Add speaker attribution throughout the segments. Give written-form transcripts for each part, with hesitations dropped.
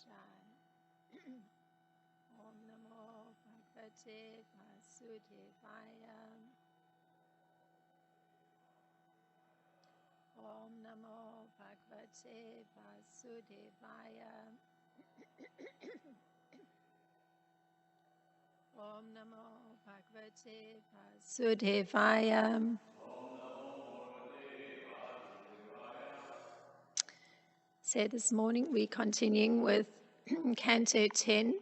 Speaker 1: Chant. Om Namo Bhagavate Vasudevaya. Om Namo Bhagavate Vasudevaya. Om Namo Bhagavate Vasudevaya. So this morning we're continuing with Canto 10,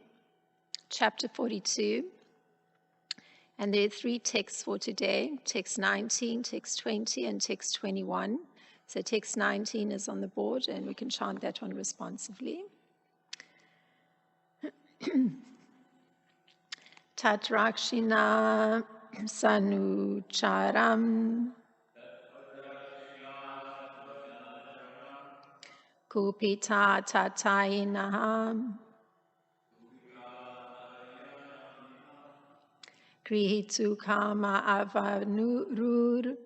Speaker 1: Chapter 42. And there are three texts for today, text 19, text 20, and text 21. So text 19 is on the board, and we can chant that one responsively. Tatrakshina sanucharam kupita tatainaham grihitu kama avanurur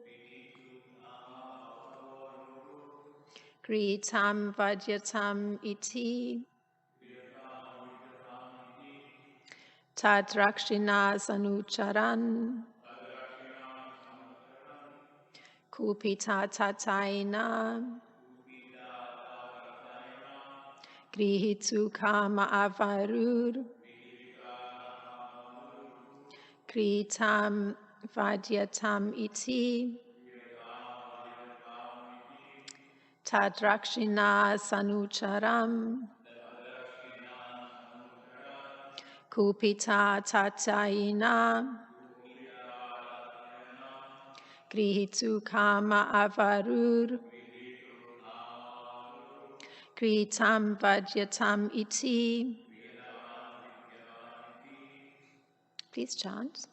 Speaker 1: grihitam vajyatam iti Tadrakshina sanucharan kupita tataina grihitu kama avarur grihitam vadyatam iti Tadrakshina sanucharam kupita tataina grihitu kama avarur grihitam vadyatam iti. Please chant.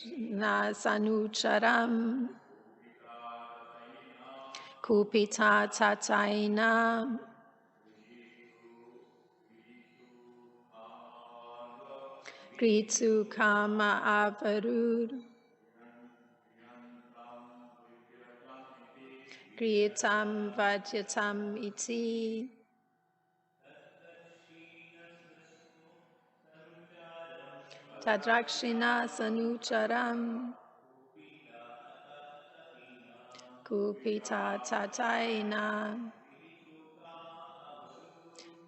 Speaker 1: Na sanucharam kupita tataina grihitu kama avarur grihitam vadyatam iti. Tadrakshina sanucharam kupita tataina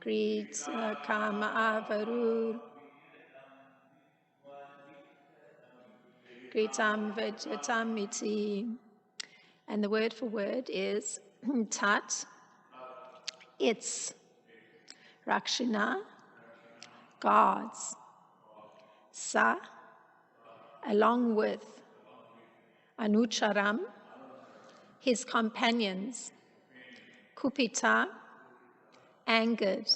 Speaker 1: grihita kama avarur grihitam vadyatam iti. And the word for word is tat, it's, rakshina, guards, sa, along with, anucharam, his companions, kupita, angered,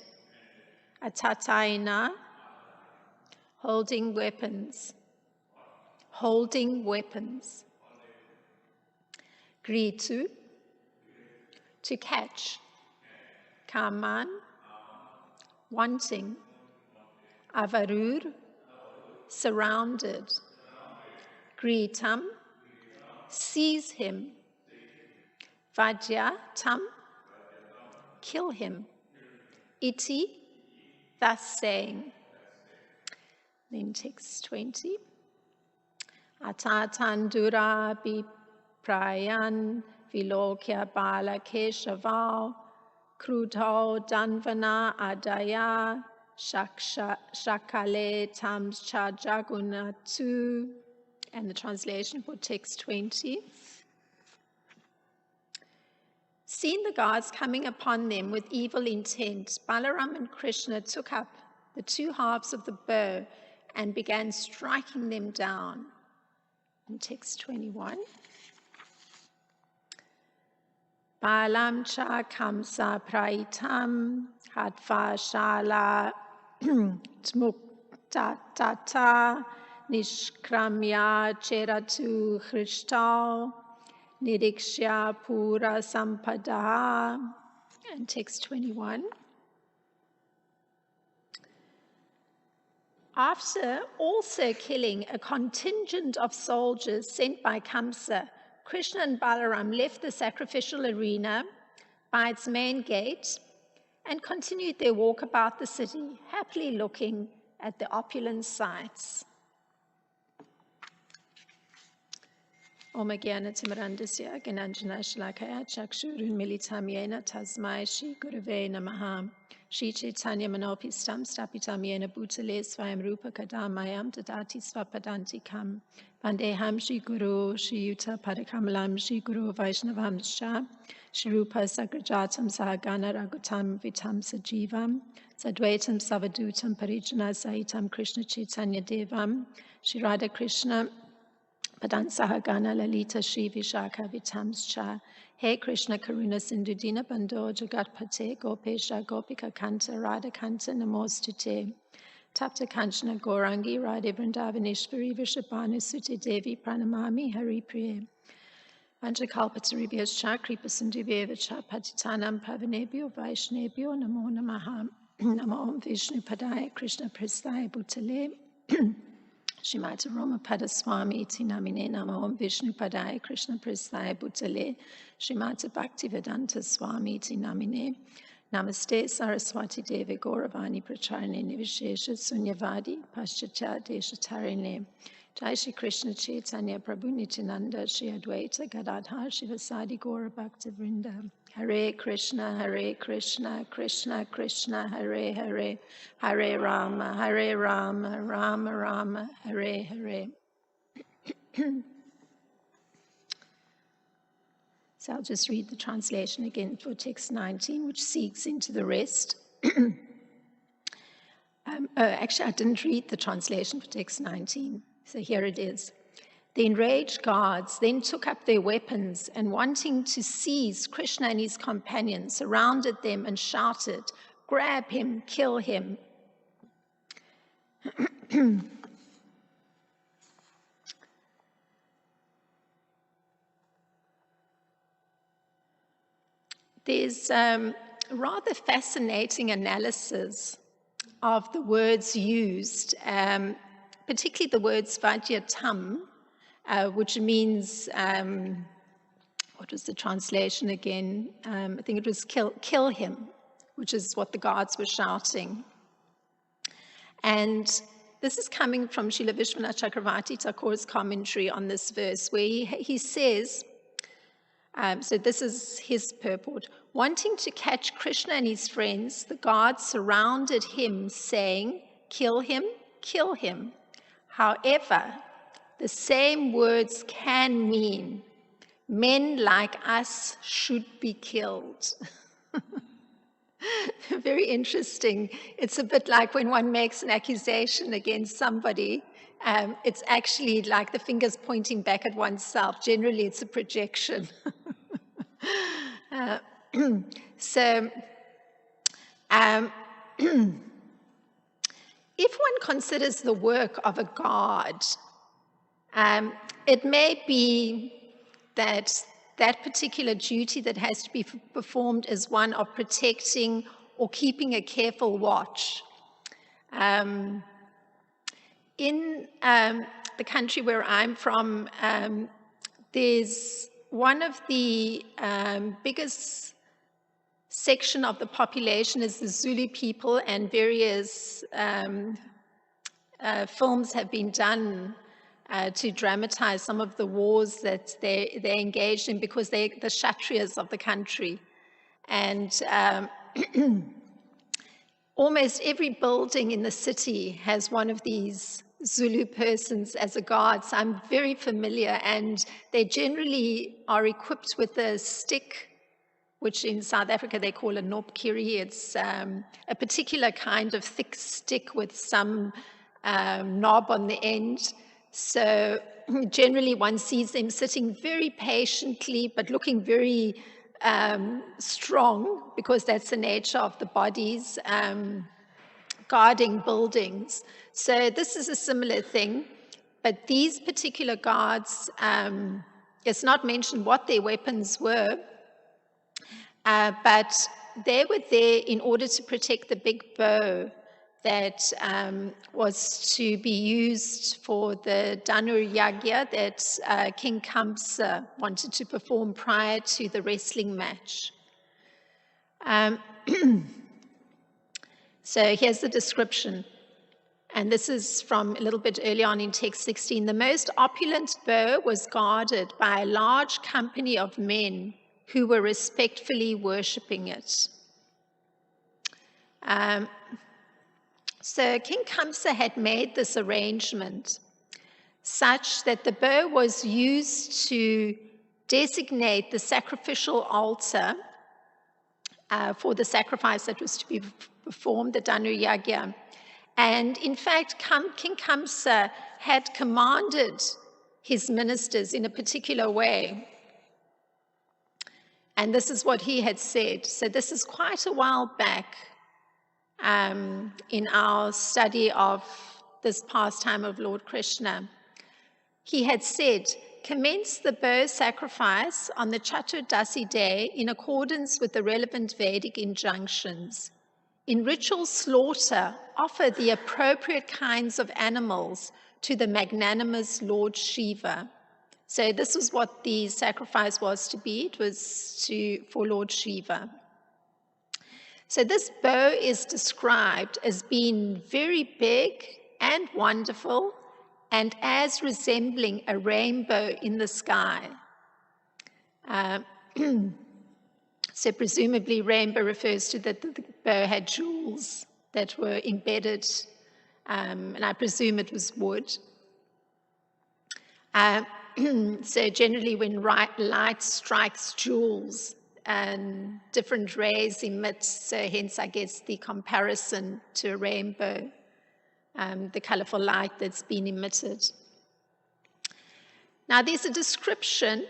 Speaker 1: atataina, holding weapons, gritu, to catch, kaman, wanting, avarur, surrounded, gritam, seize him, vadyatam, kill him, iti, thus saying. Then text 20. Atatandura biprayan vilokya bala keshaval kruto danvana adaya shakale tamscha jagunatu. And the translation for text 20. Seeing the gods coming upon them with evil intent, Balaram and Krishna took up the two halves of the bow and began striking them down. In text 21. Balam cha kamsa praitam hatva shala tmuktatata nishkramya cheratu krishtal nirikshya pura sampada. And text 21. After also killing a contingent of soldiers sent by Kamsa, Krishna and Balaram left the sacrificial arena. by its main gate and continued their walk about the city, happily looking at the opulent sights. Om Jnana-timirandasya Gnananjana-shalakaya Chakshurun Militam Yena Tasmai Shri Gurave Namaha Shri Chaitanya Manopistam Stapitam Yena Bhutale Swayam Rupa Kadamayam Dadati Svapadantikam Vandeham Shri Guru Shri Yuta Padakamalam Shri Guru Vaishnavam Shah Shri Rupa Sagrajatam Sahagana Ragutam Vitam Sajivam Sadvaitam Savadutam Parijana Sahitam Krishna Chaitanya Devam Shri Radha Krishna Padan Sahagana Lalita Shri Vishaka Vitamscha He Krishna Karuna Sindhu Dina Bando Jagatpate Gopesha Gopika Kanta Radha Kanta Namostute Tapta Kanchana Gorangi Radhe Vrindavaneshwari Vishabhanu Sute Devi Pranamami Hari Priye Vanjakalpataribhyascha Kripa Sindhuvevacha Patitanam Pavanebhyo Vaishnebhyo Namo Namaha Namo Om Vishnu Padaya Krishna Prasthaya Bhutale Shrimati Roma Padaswami Iti Namine Namo Om Vishnu Padaya Krishna Prasthaya Bhutale Shrimati Bhaktivedanta Swami Iti Namine Namaste Saraswati Devi Gauravani Pracharine Nivishesha Sunyavadi Paschatya Deshatarine Jai Shri Krishna Chaitanya Prabhu Nityananda Shri Advaita Gadadhar Shivasadi Gaura Bhakta Vrinda Hare Krishna, Krishna Krishna, Hare Hare, Hare Rama, Rama Rama, Hare Hare. So I'll just read the translation again for text 19, which seeks into the rest. Actually, I didn't read the translation for text 19, so here it is. The enraged guards then took up their weapons and, wanting to seize Krishna and his companions, surrounded them and shouted, "Grab him, kill him." There's a rather fascinating analysis of the words used, particularly the words Vajyatam, which means, what was the translation again? I think it was kill him, which is what the guards were shouting. And this is coming from Srila Vishwanath Chakravarti Thakur's commentary on this verse, where he says, so this is his purport, wanting to catch Krishna and his friends, the guards surrounded him, saying, "Kill him, kill him." However, the same words can mean men like us should be killed. Very interesting. It's a bit like when one makes an accusation against somebody, it's actually like the fingers pointing back at oneself. Generally, it's a projection. So, if one considers the work of a god, it may be that particular duty that has to be performed is one of protecting or keeping a careful watch. In the country where I'm from, there's one of the biggest section of the population is the Zulu people, and various films have been done to dramatize some of the wars that they engaged in, because they're the Kshatriyas of the country. And almost every building in the city has one of these Zulu persons as a guard, so I'm very familiar, and they generally are equipped with a stick, which in South Africa they call a nopkiri. It's a particular kind of thick stick with some knob on the end. So generally one sees them sitting very patiently, but looking very strong, because that's the nature of the bodies, guarding buildings. So this is a similar thing, but these particular guards, it's not mentioned what their weapons were, but they were there in order to protect the big bow that was to be used for the Dhanur Yagya that King Kamsa wanted to perform prior to the wrestling match. Um, so here's the description. And this is from a little bit early on in text 16. The most opulent bow was guarded by a large company of men who were respectfully worshipping it. So King Kamsa had made this arrangement such that the bow was used to designate the sacrificial altar for the sacrifice that was to be performed, the Danu Yagya. And in fact, King Kamsa had commanded his ministers in a particular way. And this is what he had said. So this is quite a while back in our study of this pastime of Lord Krishna. He had said, commence the bow sacrifice on the Dasi day in accordance with the relevant Vedic injunctions. In ritual slaughter, offer the appropriate kinds of animals to the magnanimous Lord Shiva. So this was what the sacrifice was to be. It was for Lord Shiva. So this bow is described as being very big and wonderful and as resembling a rainbow in the sky. So presumably rainbow refers to that the bow had jewels that were embedded, and I presume it was wood. So generally when light strikes jewels, and different rays emit, so hence I guess the comparison to a rainbow, the colorful light that's been emitted. Now there's a description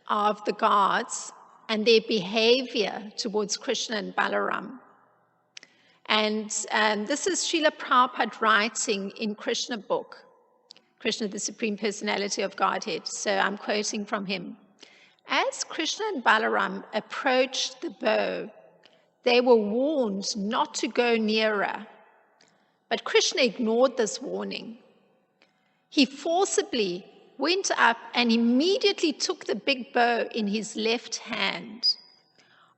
Speaker 1: of the gods and their behavior towards Krishna and Balaram. And this is Srila Prabhupada writing in Krishna book, Krishna, the Supreme Personality of Godhead. So I'm quoting from him. As Krishna and Balaram approached the bow, they were warned not to go nearer. But Krishna ignored this warning. He forcibly went up and immediately took the big bow in his left hand.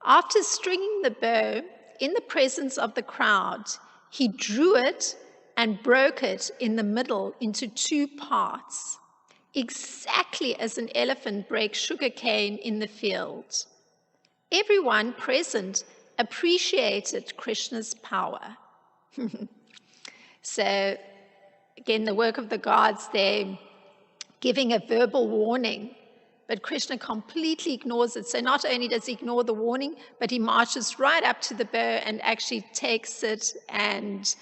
Speaker 1: After stringing the bow in the presence of the crowd, he drew it and broke it in the middle into two parts, exactly as an elephant breaks sugarcane in the field. Everyone present appreciated Krishna's power. So, again, the work of the gods there, giving a verbal warning, but Krishna completely ignores it. So not only does he ignore the warning, but he marches right up to the bow and actually takes it, and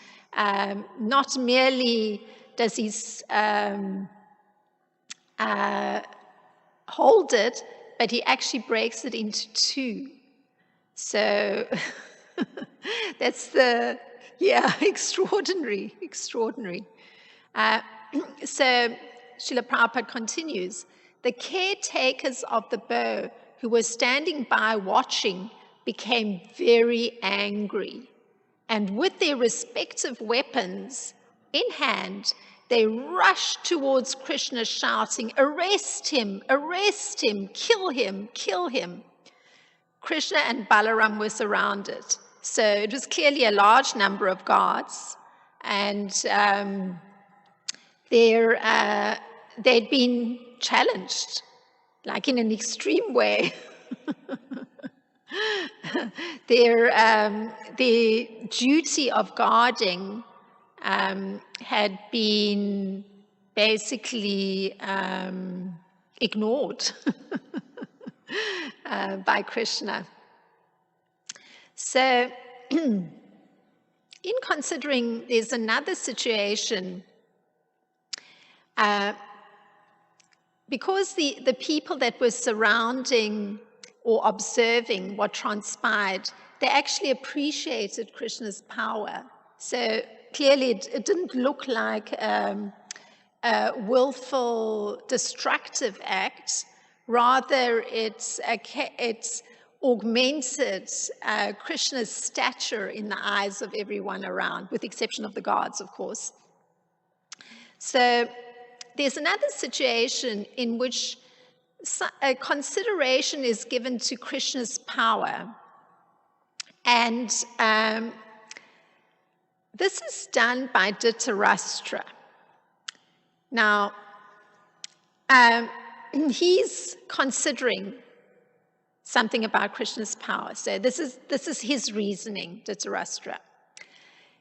Speaker 1: not merely does he hold it, but he actually breaks it into two. So that's extraordinary. So Srila Prabhupada continues, the caretakers of the bow who were standing by watching became very angry, and with their respective weapons in hand, they rushed towards Krishna shouting, arrest him, kill him, kill him. Krishna and Balaram were surrounded. So it was clearly a large number of guards, and they'd been challenged, like in an extreme way. Their duty of guarding had been basically ignored by Krishna. So in considering, there's another situation, because the people that were surrounding or observing what transpired, they actually appreciated Krishna's power. So clearly it didn't look like a willful, destructive act. Rather, it's augmented Krishna's stature in the eyes of everyone around, with the exception of the gods, of course. So there's another situation in which a consideration is given to Krishna's power. And this is done by Dhritarashtra. Now, he's considering something about Krishna's power. So this is his reasoning, Dhritarashtra.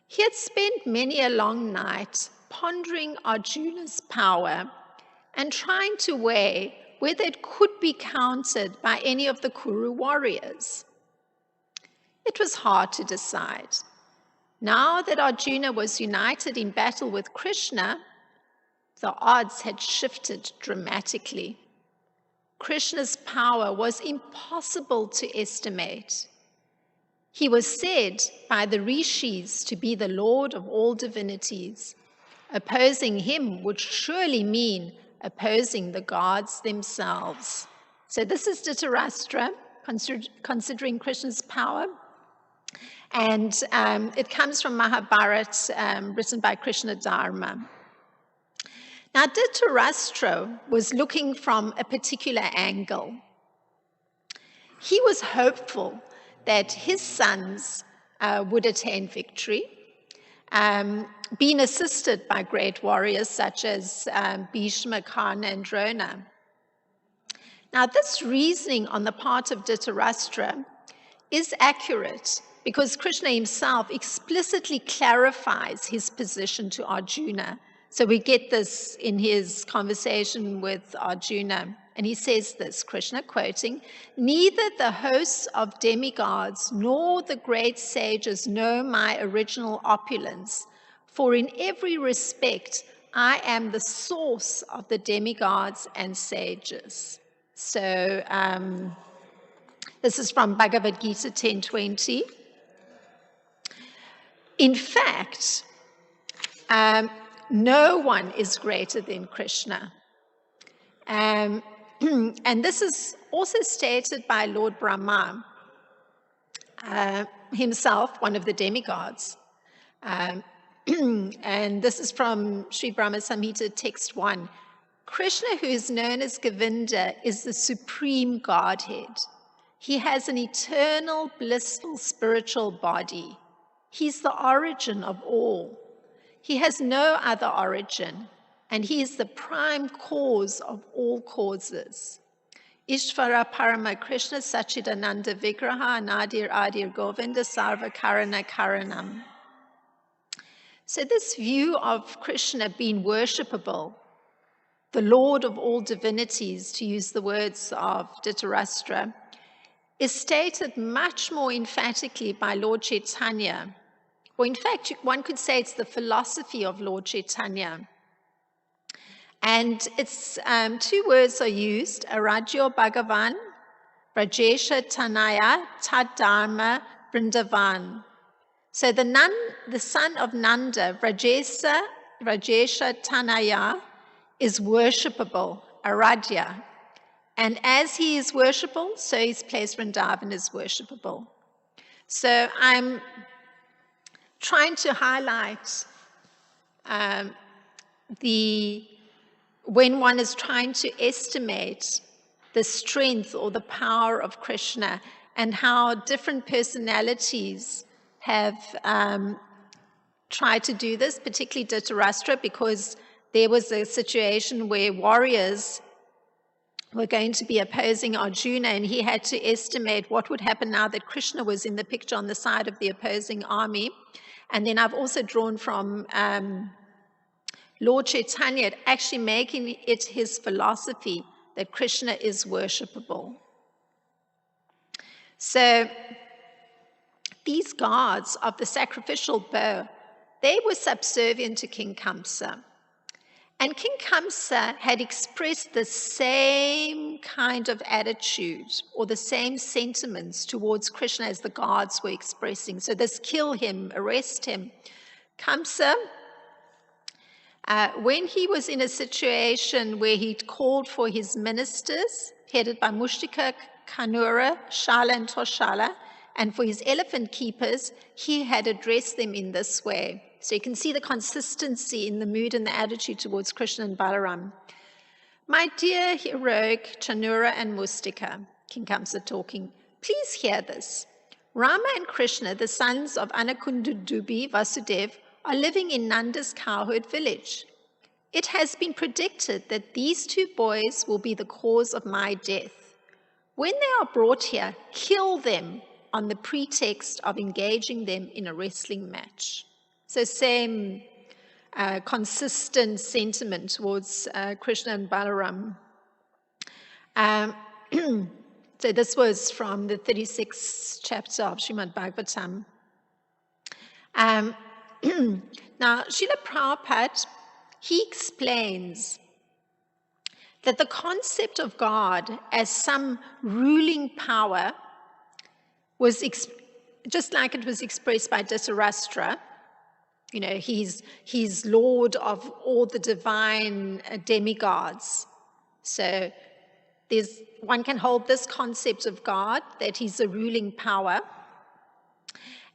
Speaker 1: He had spent many a long night pondering Arjuna's power and trying to weigh whether it could be countered by any of the Kuru warriors. It was hard to decide. Now that Arjuna was united in battle with Krishna, the odds had shifted dramatically. Krishna's power was impossible to estimate. He was said by the rishis to be the Lord of all divinities. Opposing him would surely mean opposing the gods themselves. So this is Dhritarashtra considering Krishna's power. And it comes from Mahabharata, written by Krishna Dharma. Now, Dhritarashtra was looking from a particular angle. He was hopeful that his sons would attain victory, being assisted by great warriors such as Bhishma, Karna, and Drona. Now, this reasoning on the part of Dhritarashtra is accurate because Krishna himself explicitly clarifies his position to Arjuna. So we get this in his conversation with Arjuna. And he says this, Krishna quoting, "Neither the hosts of demigods nor the great sages know my original opulence, for in every respect I am the source of the demigods and sages." So this is from Bhagavad Gita 10:20. In fact, no one is greater than Krishna. And this is also stated by Lord Brahma himself, one of the demigods. And this is from Sri Brahma Samhita text 1. Krishna, who is known as Govinda, is the supreme Godhead. He has an eternal, blissful, spiritual body. He's the origin of all. He has no other origin, and he is the prime cause of all causes. Ishvara Parama Krishna Sachidananda Vigraha Nadir Adir Govinda Sarva Karana Karanam. So this view of Krishna being worshipable, the Lord of all divinities, to use the words of Dhritarashtra, is stated much more emphatically by Lord Chaitanya. Or in fact, one could say it's the philosophy of Lord Chaitanya. And it's two words are used, Aradhyo Bhagavan, Brajesha Tanaya, Tad Dharma, Vrindavan. So the son of Nanda, Brajesha Tanaya, is worshipable, Aradhya. And as he is worshipable, so his place Vrindavan is worshipable. So I'm trying to highlight when one is trying to estimate the strength or the power of Krishna and how different personalities have tried to do this, particularly Dhritarashtra, because there was a situation where warriors were going to be opposing Arjuna, and he had to estimate what would happen now that Krishna was in the picture on the side of the opposing army. And then I've also drawn from Lord Chaitanya actually making it his philosophy that Krishna is worshipable. So these gods of the sacrificial bow, they were subservient to King Kamsa. And King Kamsa had expressed the same kind of attitude or the same sentiments towards Krishna as the gods were expressing. So this kill him, arrest him. Kamsa, when he was in a situation where he'd called for his ministers, headed by Mushtika, Kanura, Shala, and Toshala, and for his elephant keepers, he had addressed them in this way. So you can see the consistency in the mood and the attitude towards Krishna and Balaram. My dear heroic Chanura and Mustika, King Kamsa talking, please hear this. Rama and Krishna, the sons of Anakundudubi Vasudev, are living in Nanda's cowherd village. It has been predicted that these two boys will be the cause of my death. When they are brought here, kill them on the pretext of engaging them in a wrestling match. So same consistent sentiment towards Krishna and Balaram. So this was from the 36th chapter of Srimad Bhagavatam. Now, Srila Prabhupada, he explains that the concept of God as some ruling power was just like it was expressed by Dhritarashtra. You know, he's Lord of all the divine demigods. So one can hold this concept of God, that he's a ruling power.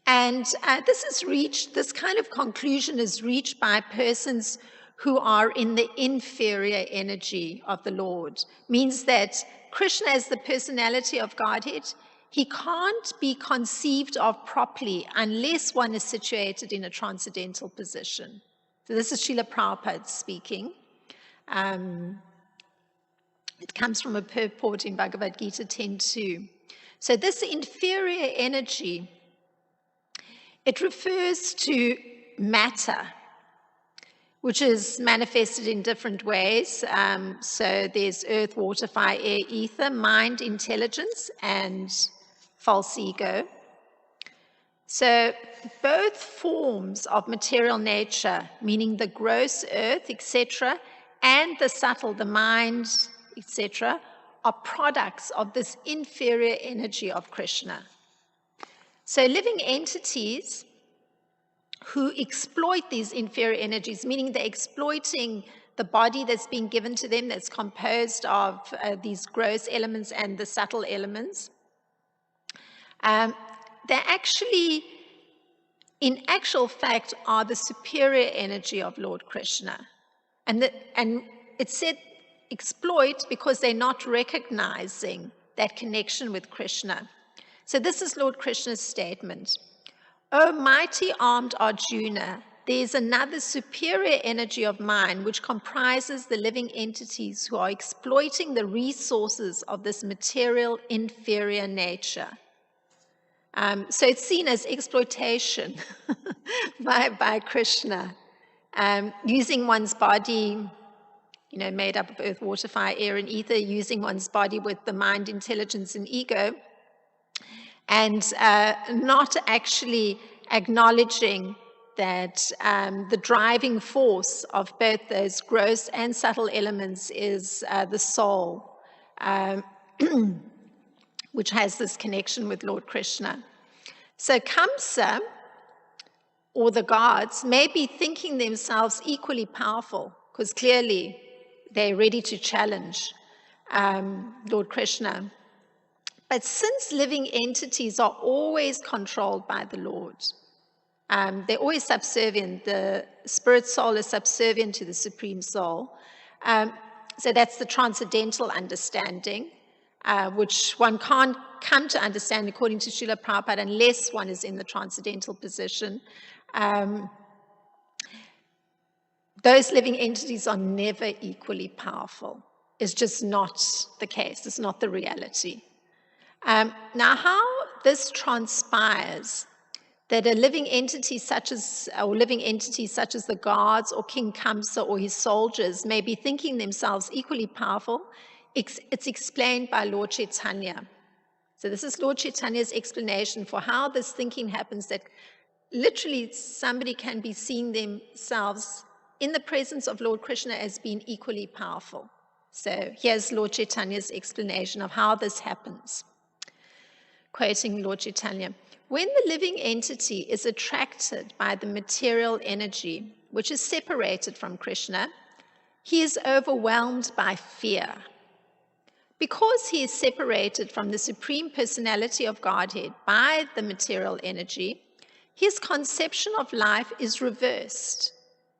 Speaker 1: And this kind of conclusion is reached by persons who are in the inferior energy of the Lord. Means that Krishna, as the personality of Godhead, he can't be conceived of properly unless one is situated in a transcendental position. So this is Srila Prabhupada speaking. It comes from a purport in Bhagavad Gita 10.2. So this inferior energy, it refers to matter, which is manifested in different ways. So there's earth, water, fire, air, ether, mind, intelligence, and false ego. So both forms of material nature, meaning the gross earth, etc., and the subtle, the mind, etc., are products of this inferior energy of Krishna. So living entities who exploit these inferior energies, meaning they're exploiting the body that's being given to them, that's composed of these gross elements and the subtle elements, they actually, in actual fact, are the superior energy of Lord Krishna. And it's said exploit because they're not recognizing that connection with Krishna. So this is Lord Krishna's statement. O mighty armed Arjuna, there is another superior energy of mine which comprises the living entities who are exploiting the resources of this material inferior nature. So it's seen as exploitation by Krishna, using one's body, you know, made up of earth, water, fire, air, and ether, using one's body with the mind, intelligence, and ego, and not actually acknowledging that the driving force of both those gross and subtle elements is the soul, which has this connection with Lord Krishna. So Kamsa, or the gods, may be thinking themselves equally powerful, because clearly they're ready to challenge Lord Krishna. But since living entities are always controlled by the Lord, they're always subservient. The spirit soul is subservient to the supreme soul. So that's the transcendental understanding, which one can't come to understand according to Srila Prabhupada unless one is in the transcendental position. Those living entities are never equally powerful. It's just not the case. It's not the reality. Now, how this transpires, that a living entity such as, or living entities such as the gods or King Kamsa or his soldiers may be thinking themselves equally powerful, it's explained by Lord Chaitanya. So this is Lord Chaitanya's explanation for how this thinking happens, that literally somebody can be seeing themselves in the presence of Lord Krishna as being equally powerful. So here's Lord Chaitanya's explanation of how this happens. Quoting Lord Chaitanya, when the living entity is attracted by the material energy, which is separated from Krishna, he is overwhelmed by fear. Because he is separated from the Supreme Personality of Godhead by the material energy, his conception of life is reversed.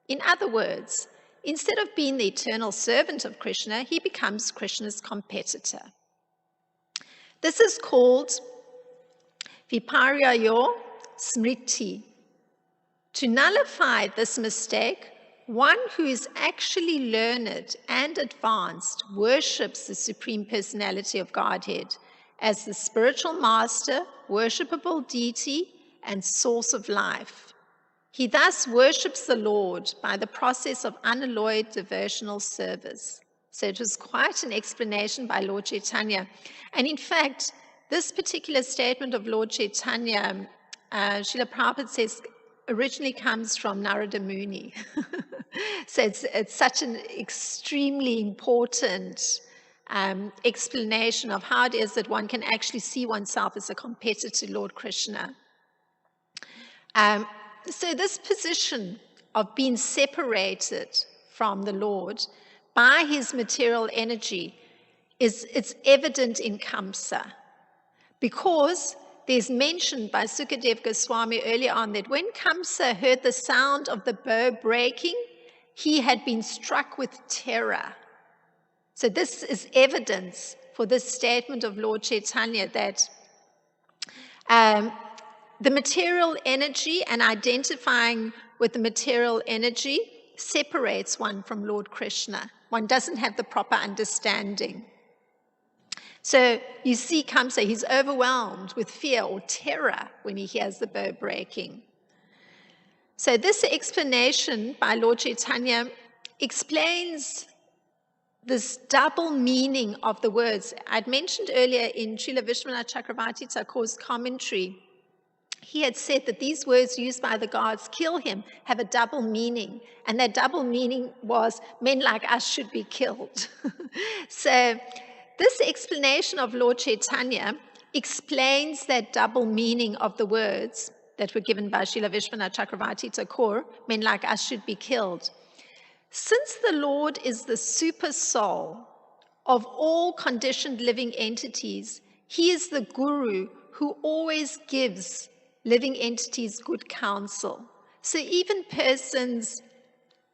Speaker 1: In other words, instead of being the eternal servant of Krishna, he becomes Krishna's competitor. This is called Viparyayo smriti. To nullify this mistake, one who is actually learned and advanced worships the Supreme Personality of Godhead as the spiritual master, worshipable deity, and source of life. He thus worships the Lord by the process of unalloyed devotional service. So it was quite an explanation by Lord Chaitanya. And in fact, this particular statement of Lord Chaitanya, Srila Prabhupada says, originally comes from Narada Muni. So it's such an extremely important explanation of how it is that one can actually see oneself as a competitor to Lord Krishna. So this position of being separated from the Lord by his material energy it's evident in Kamsa, because there's mentioned by Sukadev Goswami earlier on that when Kamsa heard the sound of the bow breaking, he had been struck with terror. So this is evidence for this statement of Lord Chaitanya that the material energy and identifying with the material energy separates one from Lord Krishna. One doesn't have the proper understanding. So you see Kamsa, he's overwhelmed with fear or terror when he hears the bow breaking. So this explanation by Lord Chaitanya explains this double meaning of the words. I'd mentioned earlier in Srila Vishwanath Chakravarti Thakur's commentary, he had said that these words used by the gods, kill him, have a double meaning. And that double meaning was men like us should be killed. So this explanation of Lord Chaitanya explains that double meaning of the words that were given by Srila Vishwanath Chakravarti Thakur, men like us should be killed. Since the Lord is the super soul of all conditioned living entities, he is the guru who always gives living entities good counsel. So even persons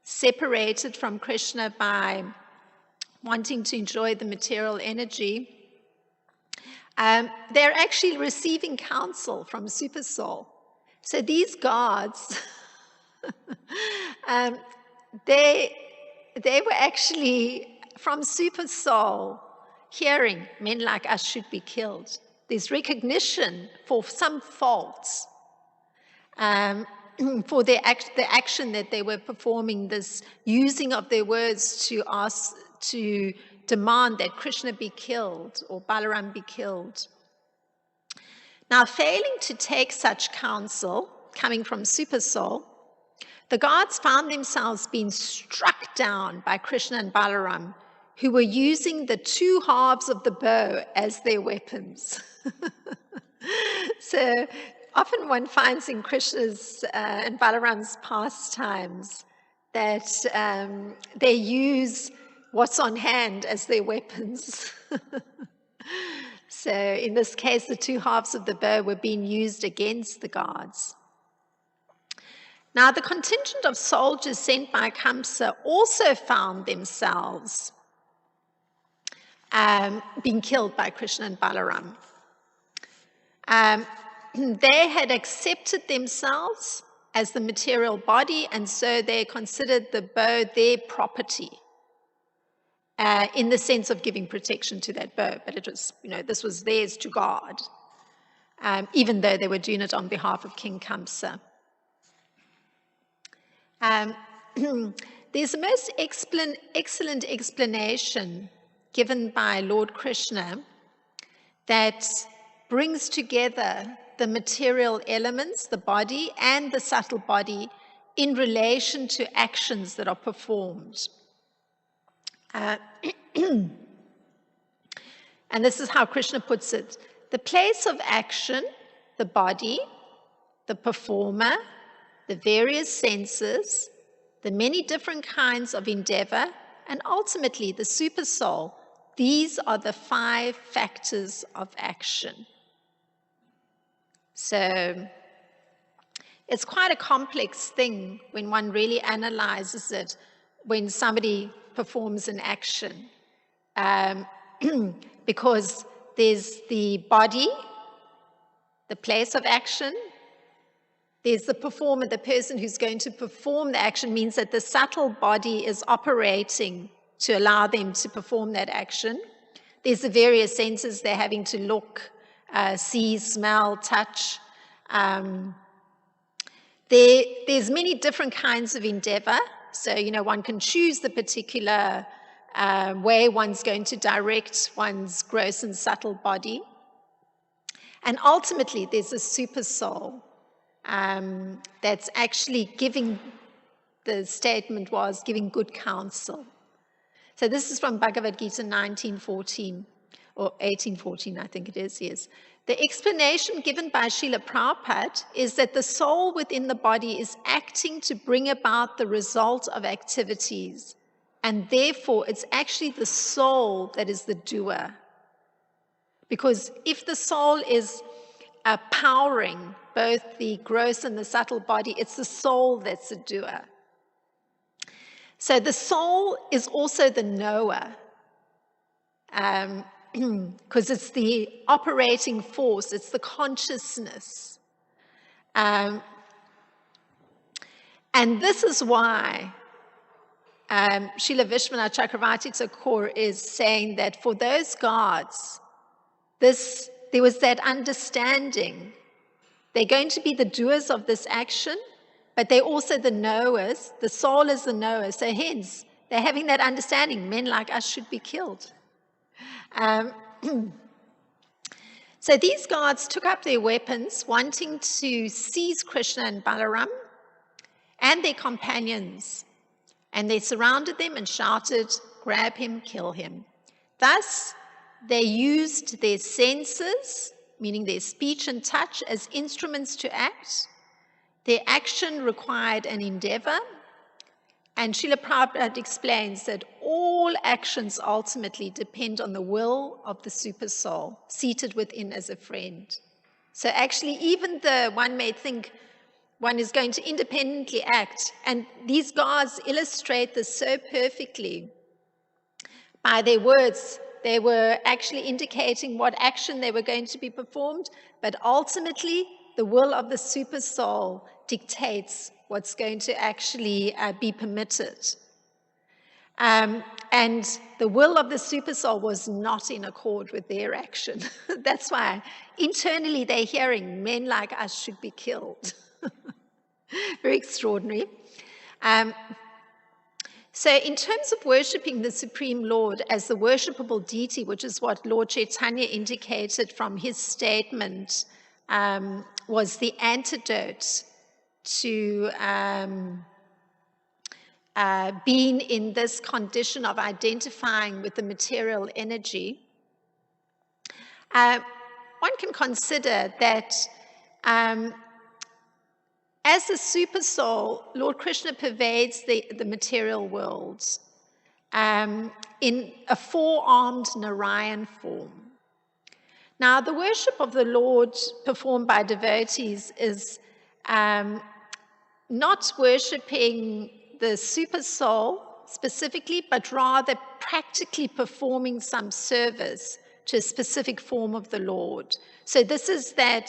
Speaker 1: separated from Krishna by wanting to enjoy the material energy, they're actually receiving counsel from Super Soul. So these gods, they were actually from Super Soul hearing men like us should be killed. There's recognition for some faults, for the action that they were performing, this using of their words to demand that Krishna be killed or Balaram be killed. Now, failing to take such counsel coming from Super Soul, the gods found themselves being struck down by Krishna and Balaram, who were using the two halves of the bow as their weapons. So often one finds in Krishna's and Balaram's pastimes that they use what's on hand as their weapons. So in this case, the two halves of the bow were being used against the gods. Now, the contingent of soldiers sent by Kamsa also found themselves being killed by Krishna and Balaram. They had accepted themselves as the material body, and so they considered the bow their property, in the sense of giving protection to that bow. But it was, this was theirs to guard, even though they were doing it on behalf of King Kamsa. There's a most excellent explanation given by Lord Krishna that brings together the material elements, the body and the subtle body, in relation to actions that are performed. And this is how Krishna puts it. The place of action, the body, the performer, the various senses, the many different kinds of endeavor, and ultimately the super soul, these are the 5 factors of action. So it's quite a complex thing when one really analyzes it, when somebody performs an action, because there's the body, the place of action. There's the performer, the person who's going to perform the action, means that the subtle body is operating to allow them to perform that action. There's the various senses they're having to look, see, smell, touch. There's many different kinds of endeavor. So, one can choose the particular way one's going to direct one's gross and subtle body. And ultimately, there's a super soul that's actually giving, the statement was, giving good counsel. So this is from Bhagavad Gita 19:14, or 18:14, I think it is, yes. The explanation given by Srila Prabhupada is that the soul within the body is acting to bring about the result of activities, and therefore it's actually the soul that is the doer. Because if the soul is powering both the gross and the subtle body, it's the soul that's the doer. So the soul is also the knower, because it's the operating force, it's the consciousness. And this is why Srila Vishwanath Chakravarti Thakur is saying that for those gods, there was that understanding. They're going to be the doers of this action, but they're also the knowers. The soul is the knower. So hence, they're having that understanding. Men like us should be killed. So these gods took up their weapons, wanting to seize Krishna and Balaram and their companions. And they surrounded them and shouted, "Grab him, kill him." Thus, they used their senses, meaning their speech and touch, as instruments to act. Their action required an endeavor. And Srila Prabhupada explains that all actions ultimately depend on the will of the super soul, seated within as a friend. So actually, even though one may think one is going to independently act, and these gods illustrate this so perfectly by their words. They were actually indicating what action they were going to be performed, but ultimately the will of the super soul dictates what's going to actually be permitted. And the will of the super soul was not in accord with their action. That's why internally they're hearing, men like us should be killed. Very extraordinary. So in terms of worshipping the Supreme Lord as the worshipable deity, which is what Lord Chaitanya indicated from his statement, was the antidote to being in this condition of identifying with the material energy. One can consider that as the super soul, Lord Krishna pervades the material world in a four-armed Narayan form. Now, the worship of the Lord performed by devotees is not worshipping the super soul specifically, but rather practically performing some service to a specific form of the Lord. So this is that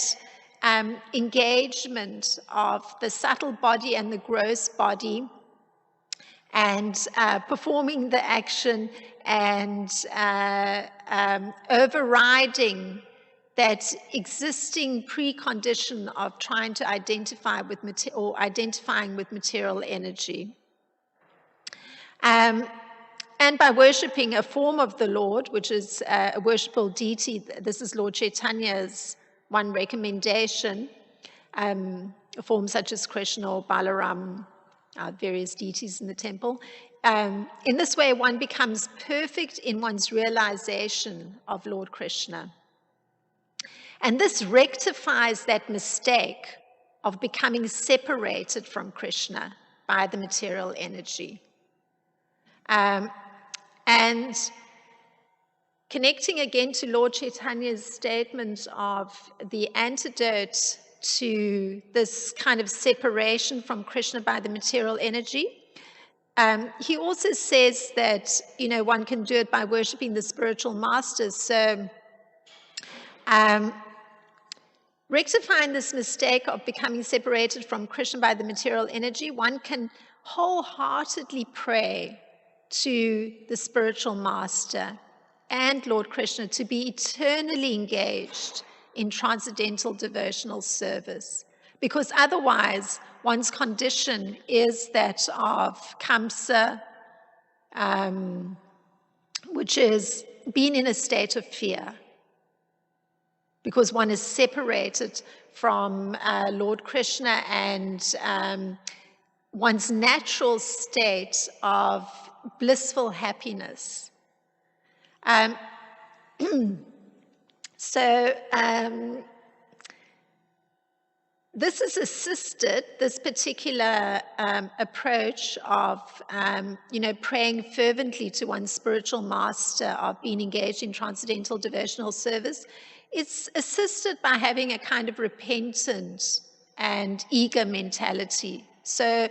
Speaker 1: engagement of the subtle body and the gross body, and performing the action and overriding that existing precondition of trying to identify with identifying with material energy. And by worshipping a form of the Lord, which is a worshipable deity, this is Lord Chaitanya's one recommendation, a form such as Krishna or Balaram, various deities in the temple. In this way, one becomes perfect in one's realization of Lord Krishna. And this rectifies that mistake of becoming separated from Krishna by the material energy. And connecting again to Lord Chaitanya's statement of the antidote to this kind of separation from Krishna by the material energy, he also says that, one can do it by worshipping the spiritual masters. So rectifying this mistake of becoming separated from Krishna by the material energy, one can wholeheartedly pray to the spiritual master and Lord Krishna to be eternally engaged in transcendental devotional service. Because otherwise, one's condition is that of Kamsa, which is being in a state of fear, because one is separated from Lord Krishna and one's natural state of blissful happiness. This is assisted, this particular approach of, praying fervently to one's spiritual master, of being engaged in transcendental devotional service. It's assisted by having a kind of repentant and eager mentality. So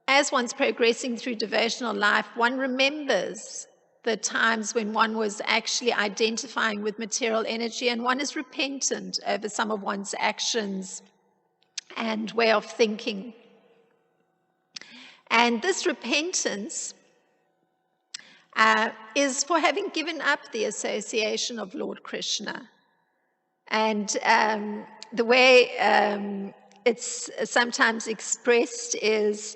Speaker 1: as one's progressing through devotional life, one remembers the times when one was actually identifying with material energy, and one is repentant over some of one's actions and way of thinking. And this repentance is for having given up the association of Lord Krishna. And the way it's sometimes expressed is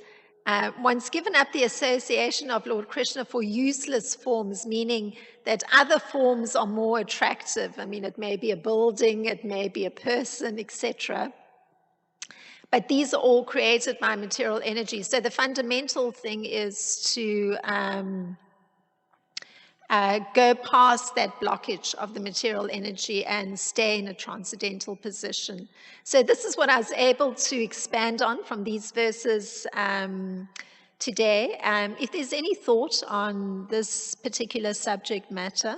Speaker 1: one's given up the association of Lord Krishna for useless forms, meaning that other forms are more attractive. I mean, it may be a building, it may be a person, etc. But these are all created by material energy. So the fundamental thing is to go past that blockage of the material energy and stay in a transcendental position. So this is what I was able to expand on from these verses today. If there's any thought on this particular subject matter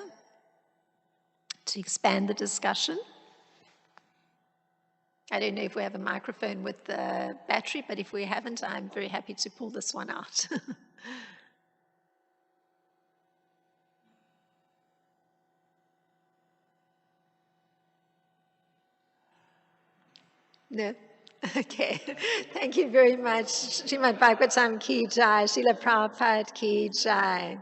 Speaker 1: to expand the discussion. I don't know if we have a microphone with the battery, but if we haven't, I'm very happy to pull this one out. No? Okay. Thank you very much. Srimad Bhagavatam ki jai, Srila Prabhupada ki jai.